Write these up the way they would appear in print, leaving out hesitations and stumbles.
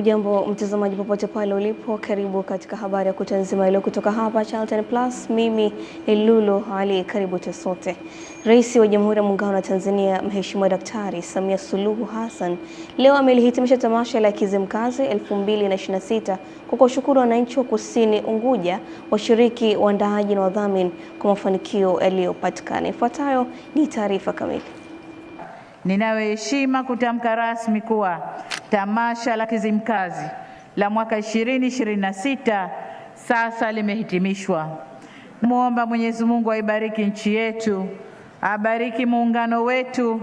Hujambo mtazamaji popote pale ulipo, karibu katika habari ya kutwa nzima leo kutoka hapa Charlton Plus. Mimi ni Lulu Ali, karibu sote. Rais wa Jamhuri ya Muungano wa Tanzania Mheshimiwa Daktari Samia Suluhu Hassan leo amelihitimisha tamasha la Kizimkazi 2026 kwa kuwashukuru wananchi wa Kusini Unguja, washiriki, waandaaji na wadhamini kwa mafanikio yaliyopatikana. Ifuatayo ni taarifa kamili. Ninayo heshima kutamka rasmi kuwa tamasha la Kizimkazi la mwaka 2026 sasa limehitimishwa. Muomba Mwenyezi Mungu aibariki nchi yetu, abariki muungano wetu.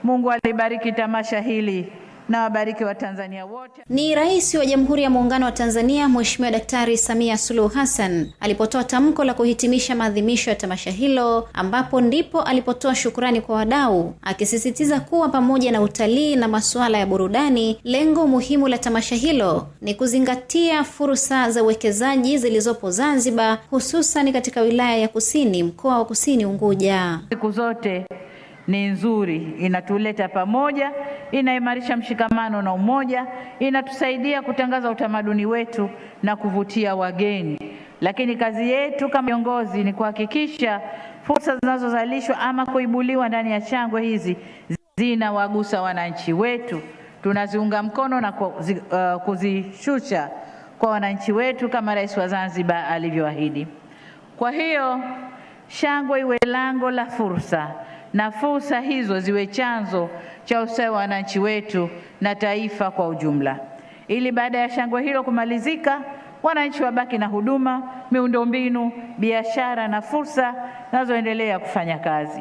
Mungu alibariki tamasha hili na wabariki wa Tanzania wote. Ni Rais wa Jamhuri ya Muungano wa Tanzania Mheshimiwa Daktari Samia Suluhu Hassan alipotoa tamko la kuhitimisha maadhimisho ya tamasha hilo, ambapo ndipo alipotoa shukrani kwa wadau, akisisitiza kuwa pamoja na utalii na masuala ya burudani, lengo muhimu la tamasha hilo ni kuzingatia fursa za uwekezaji zilizopo Zanzibar, hususan katika wilaya ya Kusini, mkoa wa Kusini Unguja. Siku zote ni nzuri, inatuleta pamoja, inaimarisha mshikamano na umoja, inatusaidia kutangaza utamaduni wetu na kuvutia wageni. Lakini kazi yetu kama viongozi ni kuhakikisha fursa zinazozalishwa ama kuibuliwa ndani ya shangwe hizi zinawagusa wananchi wetu. Tunaziunga mkono na kuzishusha kwa wananchi wetu kama Rais wa Zanzibar alivyoahidi. Kwa hiyo shangwe iwe lango la fursa, na fursa hizo ziwe chanzo cha ustawi wa wananchi wetu na taifa kwa ujumla, ili baada ya shangwe hilo kumalizika, wananchi wabaki na huduma, miundombinu, biashara na fursa zinazoendelea kufanya kazi.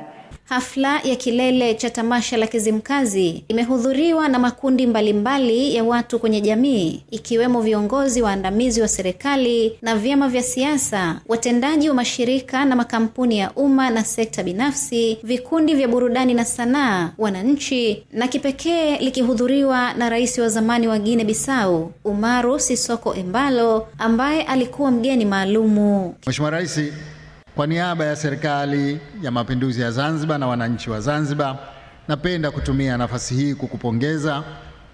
Hafla ya kilele cha tamasha la Kizimkazi imehudhuriwa na makundi mbalimbali ya watu kwenye jamii, ikiwemo viongozi waandamizi wa serikali na vyama vya siasa, watendaji wa mashirika na makampuni ya umma na sekta binafsi, vikundi vya burudani na sanaa, wananchi, na kipekee likihudhuriwa na Rais wa zamani wa Guinea Bissau, Umaru Sisoko Embalo, ambaye alikuwa mgeni maalumu. Mheshimiwa Rais, kwa niaba ya Serikali ya Mapinduzi ya Zanzibar na wananchi wa Zanzibar, napenda kutumia nafasi hii kukupongeza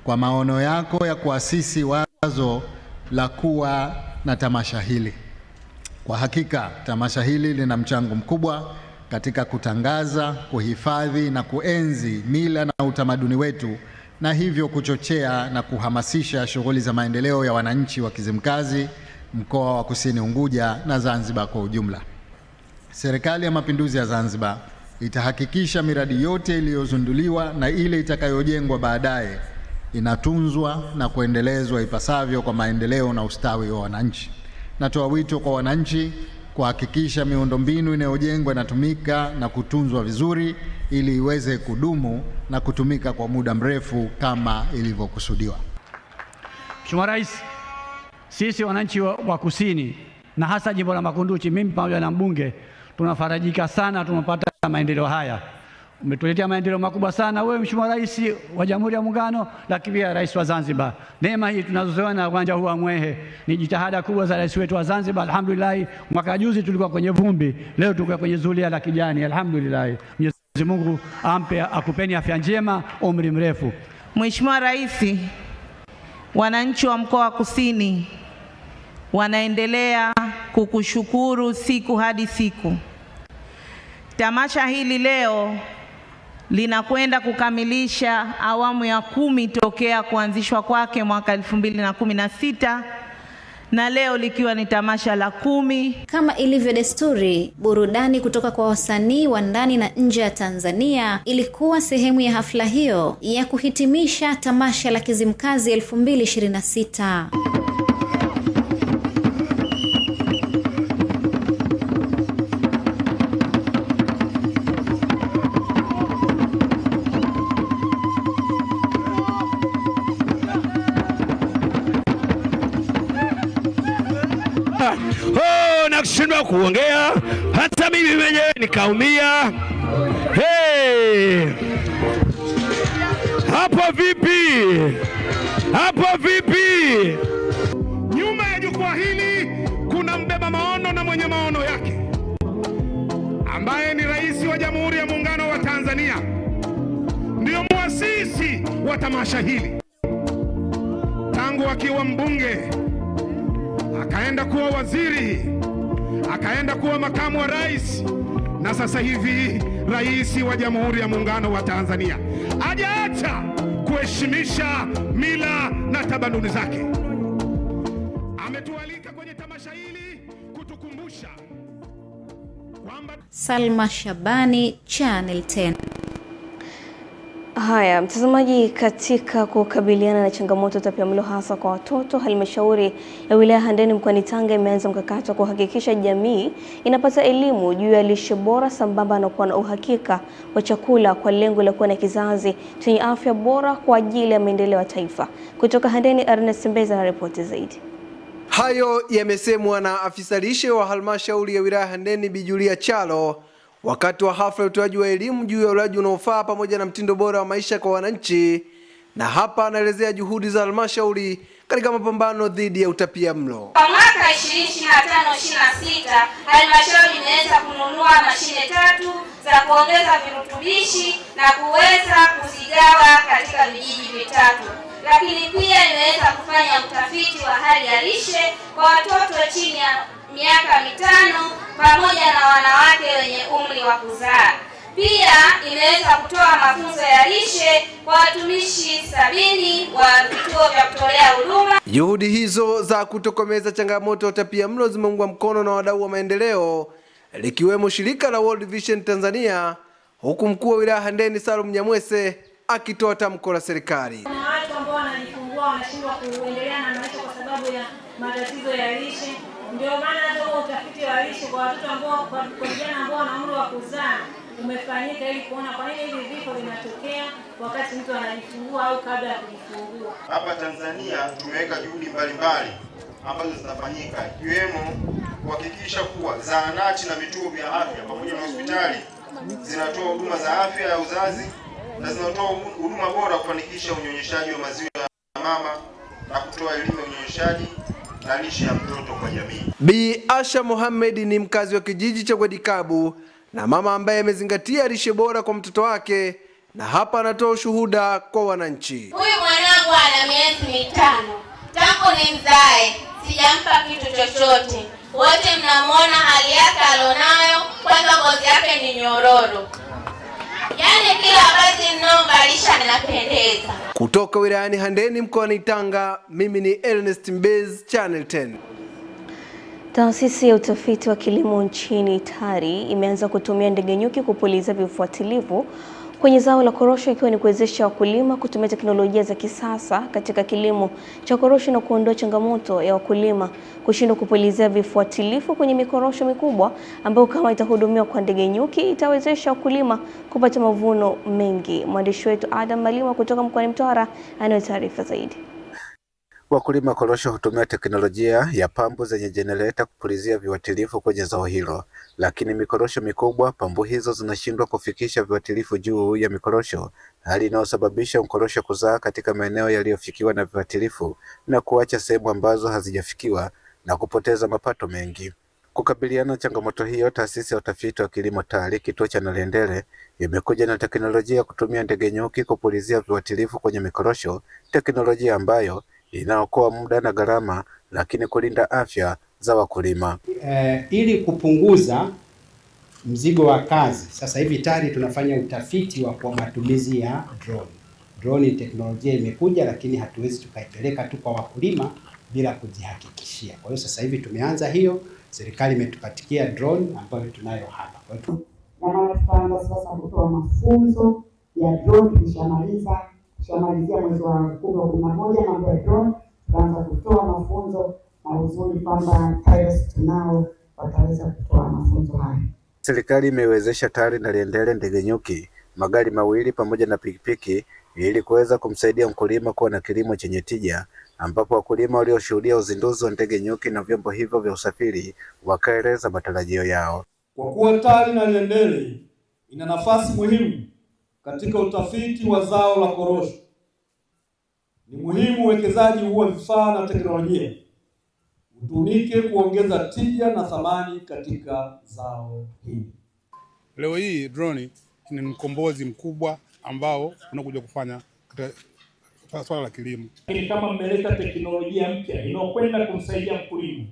kwa maono yako ya kuasisi wazo la kuwa na tamasha hili. Kwa hakika, tamasha hili lina mchango mkubwa katika kutangaza, kuhifadhi na kuenzi mila na utamaduni wetu, na hivyo kuchochea na kuhamasisha shughuli za maendeleo ya wananchi wa Kizimkazi, mkoa wa Kusini Unguja na Zanzibar kwa ujumla. Serikali ya Mapinduzi ya Zanzibar itahakikisha miradi yote iliyozunduliwa na ile itakayojengwa baadaye inatunzwa na kuendelezwa ipasavyo kwa maendeleo na ustawi wa wananchi. Natoa wito kwa wananchi kuhakikisha miundombinu inayojengwa inatumika na kutunzwa vizuri ili iweze kudumu na kutumika kwa muda mrefu kama ilivyokusudiwa. Mheshimiwa Rais, sisi wananchi wa Kusini na hasa jimbo la Makunduchi, mimi pamoja na mbunge, tunafarajika sana tumepata maendeleo haya. Umetuletea maendeleo makubwa sana wewe Mheshimiwa Rais wa Jamhuri ya Muungano, lakini pia Rais wa Zanzibar. Neema hii tunazoziona na uwanja huu wa Mwehe ni jitihada kubwa za Rais wetu wa Zanzibar. Alhamdulillah, mwaka juzi tulikuwa kwenye vumbi, leo tuko kwenye zulia la kijani. Alhamdulillah. Mwenyezi Mungu akupeni afya njema, umri mrefu. Mheshimiwa Rais, wananchi wa mkoa wa Kusini wanaendelea kukushukuru siku hadi siku. Tamasha hili leo linakwenda kukamilisha awamu ya 10 tokea kuanzishwa kwake mwaka 2016 na leo likiwa ni tamasha la 10. Kama ilivyo desturi, burudani kutoka kwa wasanii wa ndani na nje ya Tanzania ilikuwa sehemu ya hafla hiyo ya kuhitimisha tamasha la Kizimkazi 2026. Na kushindwa kuongea, hata mimi mwenyewe nikaumia. Hey! Hapo vipi? Hapo vipi? Nyuma ya jukwaa hili kuna mbeba maono na mwenye maono yake, ambaye ni Rais wa Jamhuri ya Muungano wa Tanzania, ndio muasisi wa tamasha hili. Tangu akiwa mbunge, akaenda kuwa waziri, akaenda kuwa makamu wa rais, na sasa hivi rais wa Jamhuri ya Muungano wa Tanzania. Hajaacha kuheshimisha mila na tamaduni zake. Ametualika kwenye tamasha hili kutukumbusha kwamba... Salma Shabani, Channel 10. Haya, mtazamaji, katika kukabiliana na changamoto utapiamlo hasa kwa watoto, halmashauri ya wilaya Handeni mkoani Tanga imeanza mkakati wa kuhakikisha jamii inapata elimu juu ya lishe bora sambamba na kuwa na uhakika wa chakula kwa lengo la kuwa na kizazi chenye afya bora kwa ajili ya maendeleo ya taifa. Kutoka Handeni, Ernest Mbeza na ripoti zaidi. Hayo yamesemwa na afisa lishe wa halmashauri ya wilaya Handeni Bi Julia Chalo wakati wa hafla ya utoaji wa elimu juu ya ulaji unaofaa pamoja na mtindo bora wa maisha kwa wananchi, na hapa anaelezea juhudi za halmashauri katika mapambano dhidi ya utapiamlo. Kwa mwaka 2025-26 halmashauri imeweza kununua mashine 3 za kuongeza virutubishi na kuweza kuzigawa katika vijiji 3. Lakini pia imeweza kufanya utafiti wa hali ya lishe kwa watoto chini ya miaka 5 pamoja na wanawake wenye umri wa kuzaa. Pia imeweza kutoa mafunzo ya lishe kwa watumishi 70 wa vituo vya kutolea huduma. Juhudi hizo za kutokomeza changamoto ya utapiamlo zimeungwa mkono na wadau wa maendeleo likiwemo shirika la World Vision Tanzania, huku mkuu wa wilaya Handeni Salum Nyamwese akitoa tamko la serikali. Kuna watu ambao wanajifungua wanashindwa kuendelea na maisha kwa sababu ya matatizo ya lishe. Ndio maana hata utafiti wa lishe kwa watoto ambao kwa vijana ambao wana umri wa kuzaa umefanyika ili kuona kwa nini hivi vifo vinatokea wakati mtu anajifungua au kabla ya kujifungua. Hapa Tanzania tumeweka juhudi mbalimbali ambazo zinafanyika, ikiwemo kuhakikisha kuwa zahanati na vituo vya afya pamoja na hospitali zinatoa huduma za afya ya uzazi na zinatoa huduma bora kufanikisha unyonyeshaji wa maziwa ya mama na kutoa elimu ya unyonyeshaji na lishe ya mtoto kwa jamii. Bi Asha Mohamed ni mkazi wa kijiji cha Gwedikabu na mama ambaye amezingatia lishe bora kwa mtoto wake, na hapa anatoa ushuhuda kwa wananchi. Huyu mwanangu ana miezi 5. Tangu ni mzae sijampa kitu chochote. Wote mnamuona hali yake alionayo, kwanza ngozi yake ni nyororo. Yaani kila wakati ninaomvalisha ninapendeza. Kutoka wilayani Handeni mkoani Tanga, mimi ni Ernest Mbez, Channel 10. Taasisi ya utafiti wa kilimo nchini TARI imeanza kutumia ndege nyuki kupuliza vifuatilivu kwenye zao la korosho, ikiwa ni kuwezesha wakulima kutumia teknolojia za kisasa katika kilimo cha korosho na kuondoa changamoto ya wakulima kushindwa kupulizia vifuatilivu kwenye mikorosho mikubwa ambayo kama itahudumiwa kwa ndege nyuki itawezesha wakulima kupata mavuno mengi. Mwandishi wetu Adam Malima kutoka mkoani Mtwara anayo taarifa zaidi. Wakulima korosho hutumia teknolojia ya pambu zenye jenereta kupulizia viuatilifu kwenye zao hilo, lakini mikorosho mikubwa pambu hizo zinashindwa kufikisha viuatilifu juu ya mikorosho, hali inayosababisha mkorosho kuzaa katika maeneo yaliyofikiwa na viuatilifu na kuacha sehemu ambazo hazijafikiwa na kupoteza mapato mengi. Kukabiliana na changamoto hiyo, taasisi ya utafiti wa kilimo TARI kituo cha Nalendele imekuja na teknolojia ya kutumia ndege nyuki kupulizia viuatilifu kwenye mikorosho, teknolojia ambayo inaokoa muda na gharama lakini kulinda afya za wakulima. Ili kupunguza mzigo wa kazi, sasa hivi TARI tunafanya utafiti wa kwa matumizi ya drone. Drone teknolojia imekuja, lakini hatuwezi tukaipeleka tu kwa wakulima bila kujihakikishia. Kwa hiyo sasa hivi tumeanza hiyo, serikali imetupatikia drone ambayo tunayo hapa. Kwa hiyo tunaanza sasa kutoa mafunzo ya drone, tushamalizia mwezi wa 10-11 mambo ya drone, tunaanza kutoa mafunzo na uzuri kwamba TARI tunao wataweza kutoa mafunzo haya. Serikali imewezesha TARI Nalendele ndege nyuki, magari mawili pamoja na pikipiki ili kuweza kumsaidia mkulima kuwa na kilimo chenye tija, ambapo wakulima walioshuhudia uzinduzi wa ndege nyuki na vyombo hivyo vya usafiri wakaeleza matarajio yao. Kwa kuwa TARI Nalendele ina nafasi muhimu katika utafiti wa zao la korosho, ni muhimu uwekezaji huo vifaa na teknolojia utumike kuongeza tija na thamani katika zao hili. Leo hii drone ni mkombozi mkubwa ambao unakuja kufanya swala la kilimo. Lakini kama mmeleta teknolojia mpya inayokwenda kumsaidia mkulima,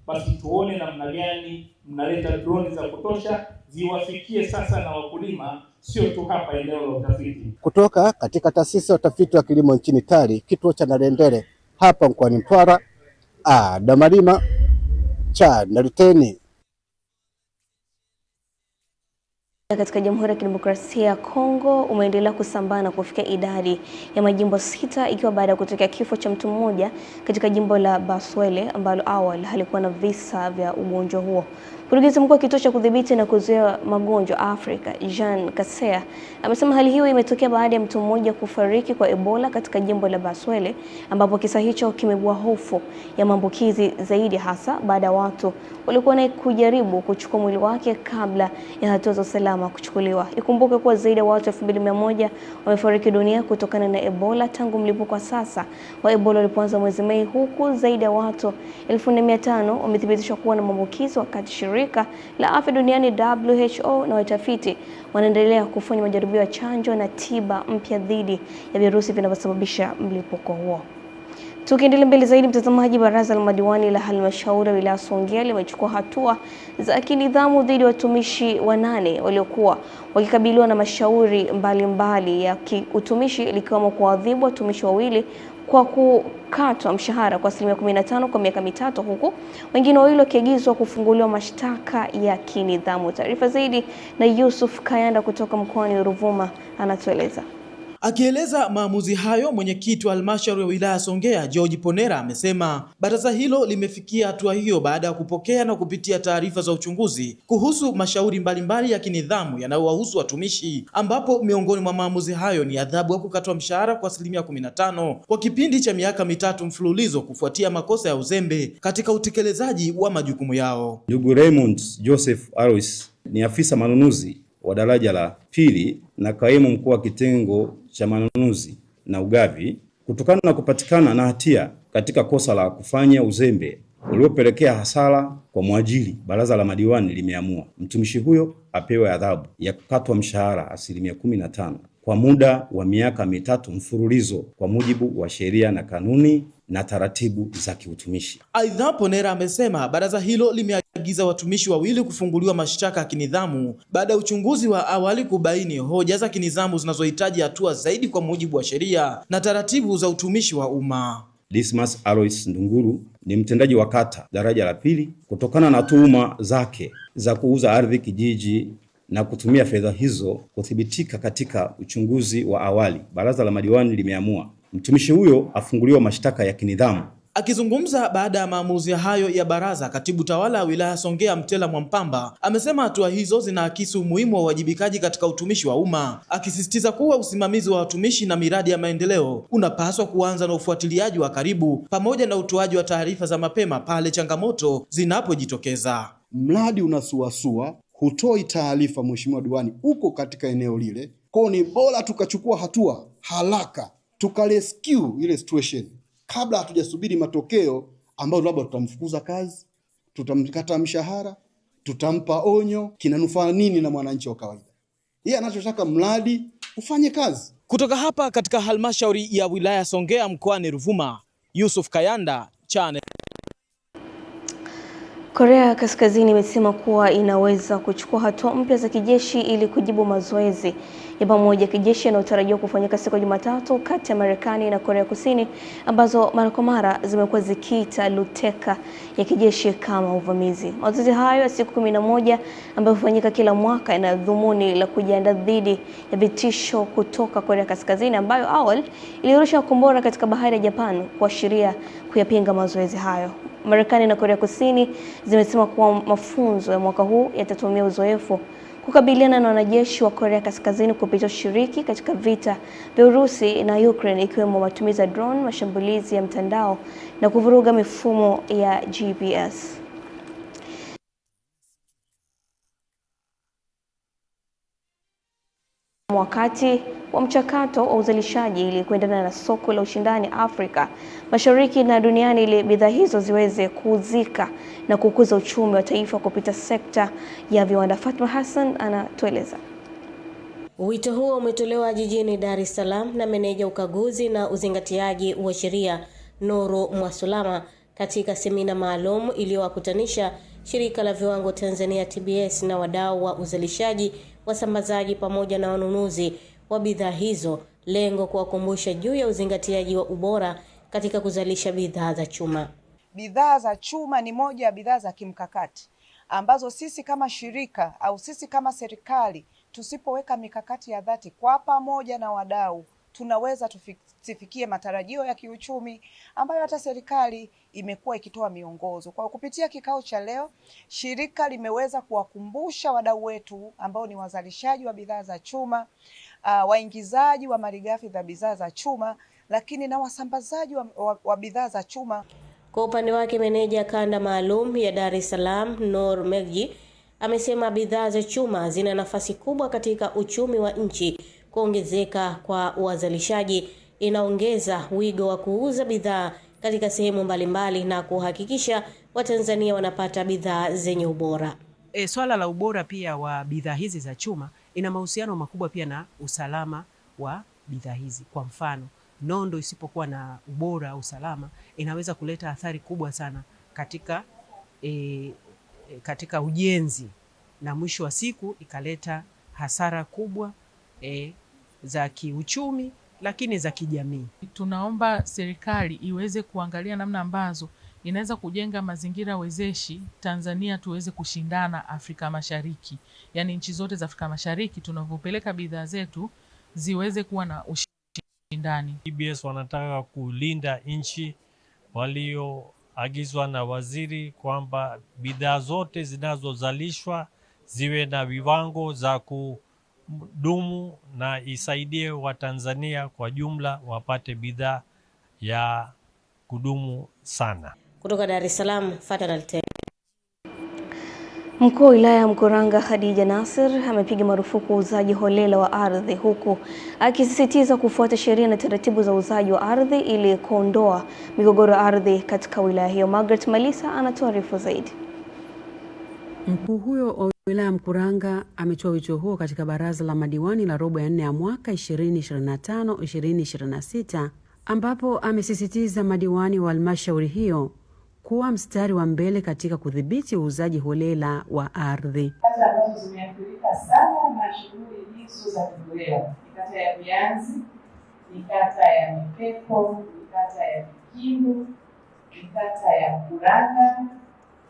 basi tuone namna gani mnaleta drone za kutosha ziwafikie sasa na wakulima, sio tu hapa eneo la utafiti. Kutoka katika taasisi ya utafiti wa kilimo nchini TARI, kituo cha Nalendele hapa mkoani Mtwara, Damalima cha Nariteni. Katika Jamhuri ya Kidemokrasia ya Kongo umeendelea kusambaa na kufikia idadi ya majimbo 6 ikiwa baada ya kutokea kifo cha mtu mmoja katika jimbo la Baswele ambalo awali halikuwa na visa vya ugonjwa huo. Mkurugenzi mkuu wa kituo cha kudhibiti na kuzuia magonjwa Afrika, Jean Kasea, amesema hali hiyo imetokea baada ya mtu mmoja kufariki kwa Ebola katika jimbo la Baswele, ambapo kisa hicho kimeibua hofu ya maambukizi zaidi, hasa baada ya watu walikuwa na kujaribu kuchukua mwili wake kabla ya hatua za usalama kuchukuliwa. Ikumbuke kuwa zaidi ya watu 2100 wamefariki dunia kutokana na Ebola tangu mlipuko wa sasa wa Ebola ulipoanza mwezi Mei, huku zaidi ya watu 1500 wamethibitishwa kuwa na maambukizi, wakati Shirika la Afya Duniani WHO na watafiti wanaendelea kufanya majaribio ya chanjo na tiba mpya dhidi ya virusi vinavyosababisha mlipuko huo. Tukiendelea mbele zaidi, mtazamaji, baraza la madiwani la halmashauri ya wilaya Songea limechukua hatua za kinidhamu dhidi ya watumishi 8 waliokuwa wakikabiliwa na mashauri mbalimbali ya kiutumishi, likiwemo kuadhibu watumishi 2 kwa kukatwa mshahara kwa 15% kwa miaka 3, huku wengine 2 wakiagizwa kufunguliwa mashtaka ya kinidhamu. Taarifa zaidi na Yusuf Kayanda kutoka mkoani Ruvuma anatueleza. Akieleza maamuzi hayo, mwenyekiti wa halmashauri ya wilaya Songea George Ponera amesema baraza hilo limefikia hatua hiyo baada ya kupokea na kupitia taarifa za uchunguzi kuhusu mashauri mbalimbali ya kinidhamu yanayowahusu watumishi, ambapo miongoni mwa maamuzi hayo ni adhabu ya kukatwa mshahara kwa 15% kwa kipindi cha miaka 3 mfululizo kufuatia makosa ya uzembe katika utekelezaji wa majukumu yao. Ndugu Raymond Joseph Alois ni afisa manunuzi wa daraja la 2 na kaimu mkuu wa kitengo cha manunuzi na ugavi, kutokana na kupatikana na hatia katika kosa la kufanya uzembe uliopelekea hasara kwa mwajiri. Baraza la madiwani limeamua mtumishi huyo apewe adhabu ya kukatwa mshahara 15% kwa muda wa miaka 3 mfululizo kwa mujibu wa sheria na kanuni na taratibu za kiutumishi. Aidha, Ponera amesema baraza hilo limeagiza watumishi 2 kufunguliwa mashtaka ya kinidhamu baada ya uchunguzi wa awali kubaini hoja za kinidhamu zinazohitaji hatua zaidi kwa mujibu wa sheria na taratibu za utumishi wa umma. Dismas Alois Ndunguru ni mtendaji wa kata daraja la 2 kutokana na tuhuma zake za kuuza ardhi kijiji na kutumia fedha hizo kuthibitika katika uchunguzi wa awali. Baraza la madiwani limeamua mtumishi huyo afunguliwa mashtaka ya kinidhamu. Akizungumza baada ya maamuzi hayo ya baraza, katibu tawala wa wilaya Songea Mtela Mwampamba amesema hatua hizo zinaakisi umuhimu wa uwajibikaji katika utumishi wa umma, akisisitiza kuwa usimamizi wa watumishi na miradi ya maendeleo unapaswa kuanza na ufuatiliaji wa karibu pamoja na utoaji wa taarifa za mapema pale changamoto zinapojitokeza. Mradi unasuasua, hutoi taarifa, mheshimiwa diwani uko katika eneo lile, kwa ni bora tukachukua hatua haraka, tukarescue ile situation kabla hatujasubiri matokeo ambayo labda tutamfukuza kazi, tutamkata mshahara, tutampa onyo. Kinanufaa nini na mwananchi wa kawaida? Yeye anachotaka mradi ufanye kazi. Kutoka hapa katika halmashauri ya wilaya Songea mkoani Ruvuma, Yusuf Kayanda, Channel. Korea Kaskazini imesema kuwa inaweza kuchukua hatua mpya za kijeshi ili kujibu mazoezi ya pamoja kijeshi yanayotarajiwa kufanyika siku ya Jumatatu kati ya Marekani na Korea Kusini, ambazo mara kwa mara zimekuwa zikiita luteka ya kijeshi kama uvamizi. Mazoezi hayo ya siku 11 ambayo hufanyika kila mwaka yana dhumuni la kujiandaa dhidi ya vitisho kutoka Korea Kaskazini, ambayo awali ilirusha kombora katika bahari ya Japan kuashiria kuyapinga mazoezi hayo. Marekani na Korea Kusini zimesema kuwa mafunzo ya mwaka huu yatatumia uzoefu kukabiliana na wanajeshi wa Korea Kaskazini kupitia ushiriki katika vita vya Urusi na Ukraine, ikiwemo matumizi ya drone, mashambulizi ya mtandao na kuvuruga mifumo ya GPS. Wakati wa mchakato wa uzalishaji ili kuendana na soko la ushindani Afrika Mashariki na duniani, ili bidhaa hizo ziweze kuuzika na kukuza uchumi wa taifa kupitia sekta ya viwanda. Fatma Hassan anatueleza. Wito huo umetolewa jijini Dar es Salaam na meneja ukaguzi na uzingatiaji wa sheria Nuru Mwasulama katika semina maalum iliyowakutanisha Shirika la Viwango Tanzania TBS na wadau wa uzalishaji, wasambazaji pamoja na wanunuzi wa bidhaa hizo, lengo kuwakumbusha juu ya uzingatiaji wa ubora katika kuzalisha bidhaa za chuma. Bidhaa za chuma ni moja ya bidhaa za kimkakati ambazo sisi kama shirika au sisi kama serikali tusipoweka mikakati ya dhati kwa pamoja na wadau, tunaweza tusifikie matarajio ya kiuchumi ambayo hata serikali imekuwa ikitoa miongozo. Kwa kupitia kikao cha leo, shirika limeweza kuwakumbusha wadau wetu ambao ni wazalishaji wa bidhaa za chuma, waingizaji wa malighafi za bidhaa za chuma, lakini na wasambazaji wa bidhaa za chuma. Kwa upande wake, meneja kanda maalum ya Dar es Salaam Noor Megji amesema bidhaa za chuma zina nafasi kubwa katika uchumi wa nchi. Kuongezeka kwa wazalishaji inaongeza wigo wa kuuza bidhaa katika sehemu mbalimbali na kuhakikisha Watanzania wanapata bidhaa zenye ubora. Swala la ubora pia wa bidhaa hizi za chuma ina mahusiano makubwa pia na usalama wa bidhaa hizi. Kwa mfano, nondo isipokuwa na ubora au usalama inaweza kuleta athari kubwa sana katika ujenzi na mwisho wa siku ikaleta hasara kubwa za kiuchumi lakini za kijamii. Tunaomba serikali iweze kuangalia namna ambazo inaweza kujenga mazingira wezeshi Tanzania tuweze kushindana Afrika Mashariki. Yaani nchi zote za Afrika Mashariki tunavyopeleka bidhaa zetu ziweze kuwa na ushindani. TBS wanataka kulinda nchi, walioagizwa na waziri kwamba bidhaa zote zinazozalishwa ziwe na viwango za kudumu na isaidie Watanzania kwa jumla wapate bidhaa ya kudumu sana. Kutoka Dar es Salaam, Fatana Alten. Mkuu wa wilaya ya Mkuranga Khadija Nasir amepiga marufuku uuzaji holela wa ardhi, huku akisisitiza kufuata sheria na taratibu za uuzaji wa ardhi ili kuondoa migogoro ya ardhi katika wilaya hiyo. Margaret Malisa anatoa ripoti zaidi. Mkuu huyo wa wilaya ya Mkuranga ametoa wito huo katika baraza la madiwani la robo ya 4 ya mwaka 2025-2026 ambapo amesisitiza madiwani wa halmashauri hiyo kuwa mstari wa mbele katika kudhibiti uuzaji holela wa ardhi. Kata ambazo zimeathirika sana na shughuli hizo za kiholela ni kata ya Vianzi, ni kata ya Mipepo, ni kata ya Vikindu, ni kata ya Mkuranga,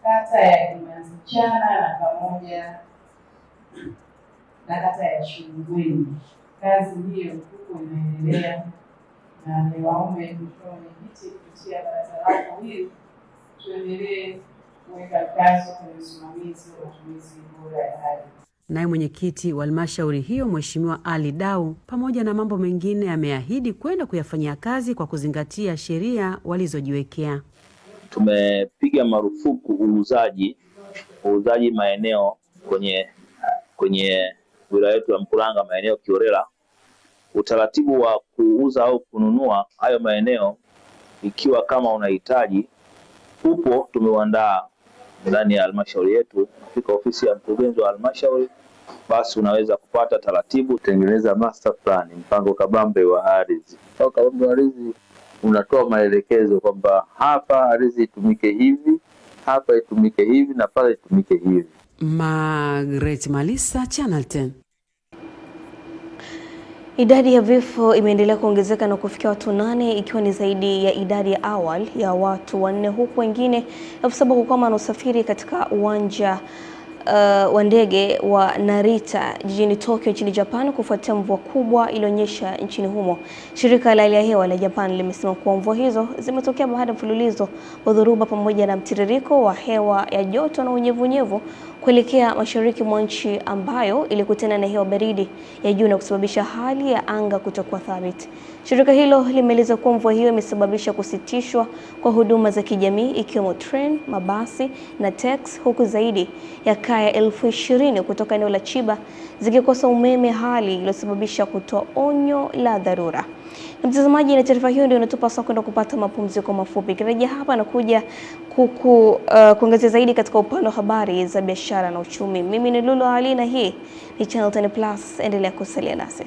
kata ya Kimanzichana na pamoja na kata ya Shungweni. Kazi hiyo huko inaendelea na niwaombe mheshimiwa mwenyekiti kupitia baraza lako hili tuendelee kuweka kazi kwenye usimamizi wa matumizi bora ya ardhi. Naye mwenyekiti wa halmashauri hiyo Mheshimiwa Ali Dau pamoja na mambo mengine ameahidi kwenda kuyafanyia kazi kwa kuzingatia sheria walizojiwekea. Tumepiga marufuku uuzaji maeneo kwenye wilaya yetu ya Mkuranga, maeneo kiholela. Utaratibu wa kuuza au kununua hayo maeneo, ikiwa kama unahitaji upo, tumeuandaa ndani ya halmashauri yetu. Katika ofisi ya mkurugenzi wa halmashauri, basi unaweza kupata taratibu, tengeneza master plan, mpango kabambe wa ardhi. Mpango kabambe wa ardhi unatoa maelekezo kwamba hapa ardhi itumike hivi, hapa itumike hivi na pale itumike hivi. Margaret Malisa, Channel 10. Idadi ya vifo imeendelea kuongezeka na kufikia watu 8, ikiwa ni zaidi ya idadi ya awali ya watu 4, huku wengine 7,000 kukwama na usafiri katika uwanja wa ndege wa Narita jijini Tokyo nchini Japan kufuatia mvua kubwa ilionyesha nchini humo. Shirika la hali ya hewa la Japan limesema kuwa mvua hizo zimetokea baada ya mfululizo wa dhoruba pamoja na mtiririko wa hewa ya joto na unyevunyevu kuelekea mashariki mwa nchi, ambayo ilikutana na hewa baridi ya juu na kusababisha hali ya anga kutokuwa thabiti. Shirika hilo limeeleza kuwa mvua hiyo imesababisha kusitishwa kwa huduma za kijamii ikiwemo tren, mabasi na teksi, huku zaidi ya kaya 20,000 kutoka eneo la Chiba zikikosa umeme, hali iliyosababisha kutoa onyo la dharura. Na mtazamaji, na taarifa hiyo ndio inatupa sasa kwenda kupata mapumziko mafupi. Kirejea hapa na kuja kuongezea zaidi katika upande wa habari za biashara na uchumi. Mimi ni Lulu Ali na hii ni Channel 10 Plus, endelea kusalia nasi.